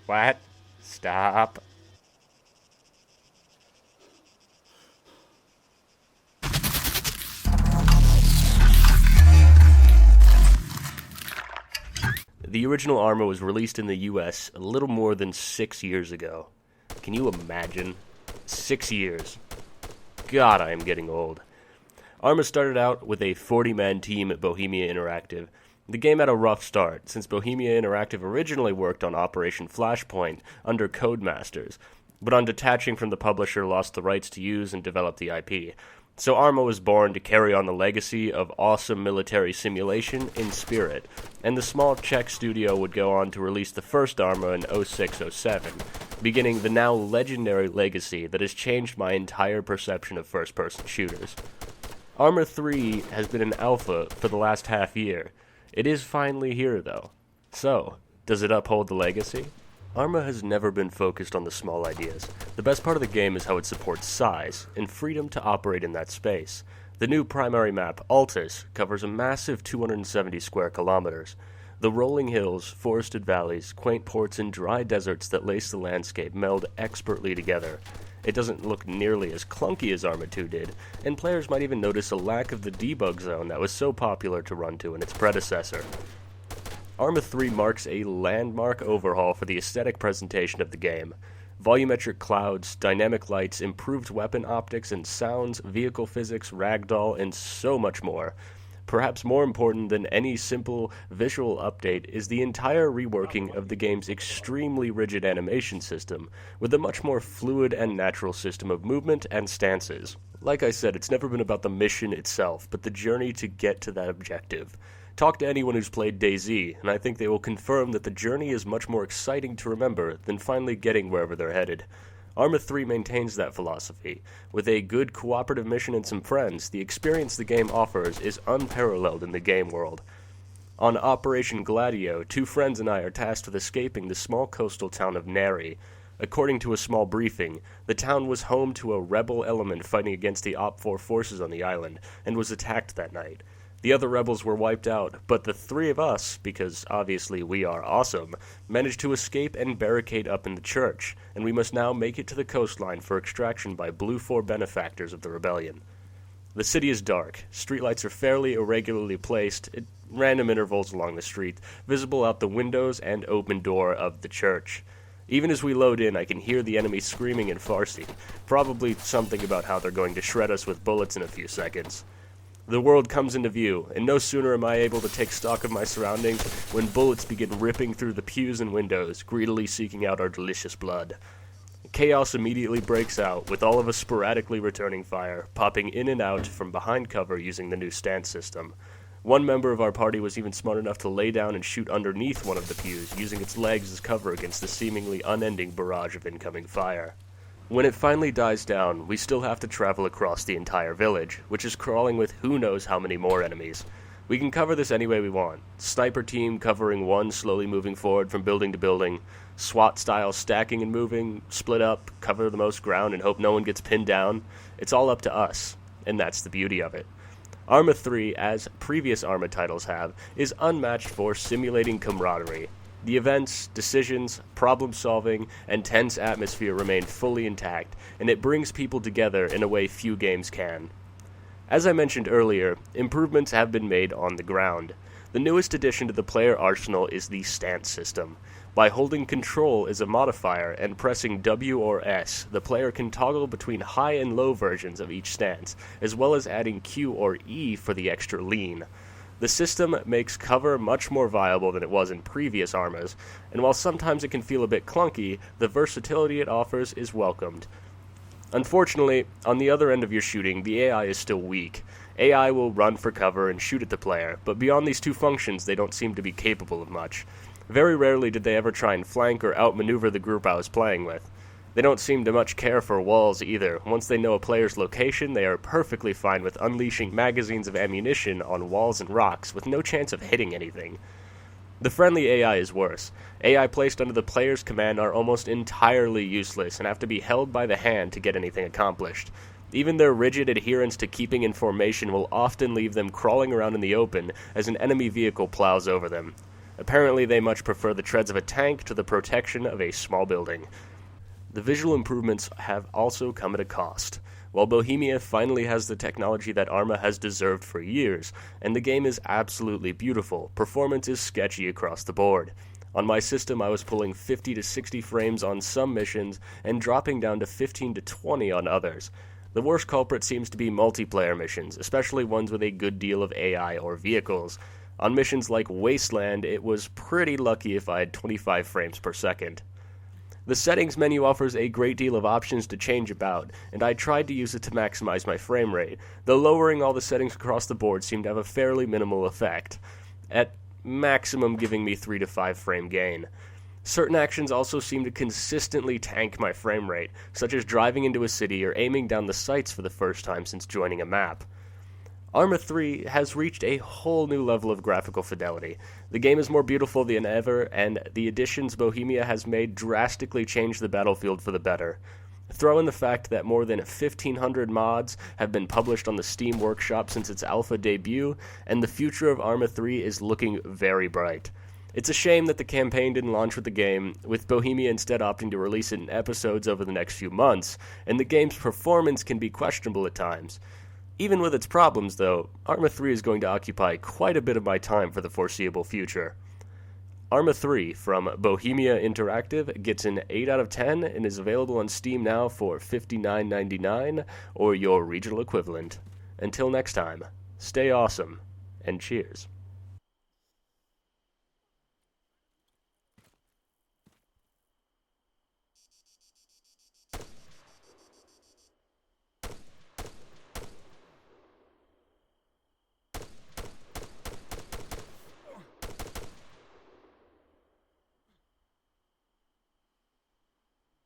What? Stop. The original Arma was released in the US a little more than 6 years ago. Can you imagine? 6 years. God, I am getting old. Arma started out with a 40-man team at Bohemia Interactive. The game had a rough start, since Bohemia Interactive originally worked on Operation Flashpoint under Codemasters, but on detaching from the publisher lost the rights to use and develop the IP. So Arma was born to carry on the legacy of awesome military simulation in spirit, and the small Czech studio would go on to release the first Arma in 06-07, beginning the now legendary legacy that has changed my entire perception of first-person shooters. Arma 3 has been in alpha for the last half year. It is finally here, though. So, does it uphold the legacy? Arma has never been focused on the small ideas. The best part of the game is how it supports size, and freedom to operate in that space. The new primary map, Altus, covers a massive 270 square kilometers. The rolling hills, forested valleys, quaint ports, and dry deserts that lace the landscape meld expertly together. It doesn't look nearly as clunky as Arma 2 did, and players might even notice a lack of the debug zone that was so popular to run to in its predecessor. Arma 3 marks a landmark overhaul for the aesthetic presentation of the game. Volumetric clouds, dynamic lights, improved weapon optics and sounds, vehicle physics, ragdoll, and so much more. Perhaps more important than any simple visual update is the entire reworking of the game's extremely rigid animation system, with a much more fluid and natural system of movement and stances. Like I said, it's never been about the mission itself, but the journey to get to that objective. Talk to anyone who's played DayZ, and I think they will confirm that the journey is much more exciting to remember than finally getting wherever they're headed. Arma 3 maintains that philosophy. With a good cooperative mission and some friends, the experience the game offers is unparalleled in the game world. On Operation Gladio, 2 friends and I are tasked with escaping the small coastal town of Nari. According to a small briefing, the town was home to a rebel element fighting against the OPFOR forces on the island, and was attacked that night. The other rebels were wiped out, but the 3 of us, because obviously we are awesome, managed to escape and barricade up in the church, and we must now make it to the coastline for extraction by Blue 4 benefactors of the rebellion. The city is dark. Streetlights are fairly irregularly placed at random intervals along the street, visible out the windows and open door of the church. Even as we load in, I can hear the enemy screaming in Farsi, probably something about how they're going to shred us with bullets in a few seconds. The world comes into view, and no sooner am I able to take stock of my surroundings when bullets begin ripping through the pews and windows, greedily seeking out our delicious blood. Chaos immediately breaks out, with all of us sporadically returning fire, popping in and out from behind cover using the new stance system. One member of our party was even smart enough to lay down and shoot underneath one of the pews, using its legs as cover against the seemingly unending barrage of incoming fire. When it finally dies down, we still have to travel across the entire village, which is crawling with who knows how many more enemies. We can cover this any way we want. Sniper team covering one slowly moving forward from building to building, SWAT style stacking and moving, split up, cover the most ground and hope no one gets pinned down. It's all up to us, and that's the beauty of it. Arma 3, as previous Arma titles have, is unmatched for simulating camaraderie. The events, decisions, problem-solving, and tense atmosphere remain fully intact, and it brings people together in a way few games can. As I mentioned earlier, improvements have been made on the ground. The newest addition to the player arsenal is the stance system. By holding Control as a modifier and pressing W or S, the player can toggle between high and low versions of each stance, as well as adding Q or E for the extra lean. The system makes cover much more viable than it was in previous Armas, and while sometimes it can feel a bit clunky, the versatility it offers is welcomed. Unfortunately, on the other end of your shooting, the AI is still weak. AI will run for cover and shoot at the player, but beyond these 2 functions they don't seem to be capable of much. Very rarely did they ever try and flank or outmaneuver the group I was playing with. They don't seem to much care for walls either. Once they know a player's location, they are perfectly fine with unleashing magazines of ammunition on walls and rocks with no chance of hitting anything. The friendly AI is worse. AI placed under the player's command are almost entirely useless and have to be held by the hand to get anything accomplished. Even their rigid adherence to keeping in formation will often leave them crawling around in the open as an enemy vehicle plows over them. Apparently they much prefer the treads of a tank to the protection of a small building. The visual improvements have also come at a cost. While Bohemia finally has the technology that Arma has deserved for years, and the game is absolutely beautiful, performance is sketchy across the board. On my system, I was pulling 50 to 60 frames on some missions and dropping down to 15 to 20 on others. The worst culprit seems to be multiplayer missions, especially ones with a good deal of AI or vehicles. On missions like Wasteland, it was pretty lucky if I had 25 frames per second. The settings menu offers a great deal of options to change about, and I tried to use it to maximize my frame rate, though lowering all the settings across the board seemed to have a fairly minimal effect, at maximum giving me 3 to 5 frame gain. Certain actions also seem to consistently tank my frame rate, such as driving into a city or aiming down the sights for the first time since joining a map. Arma 3 has reached a whole new level of graphical fidelity. The game is more beautiful than ever, and the additions Bohemia has made drastically change the battlefield for the better. Throw in the fact that more than 1,500 mods have been published on the Steam Workshop since its alpha debut, and the future of Arma 3 is looking very bright. It's a shame that the campaign didn't launch with the game, with Bohemia instead opting to release it in episodes over the next few months, and the game's performance can be questionable at times. Even with its problems, though, Arma 3 is going to occupy quite a bit of my time for the foreseeable future. Arma 3 from Bohemia Interactive gets an 8 out of 10 and is available on Steam now for $59.99 or your regional equivalent. Until next time, stay awesome, and cheers.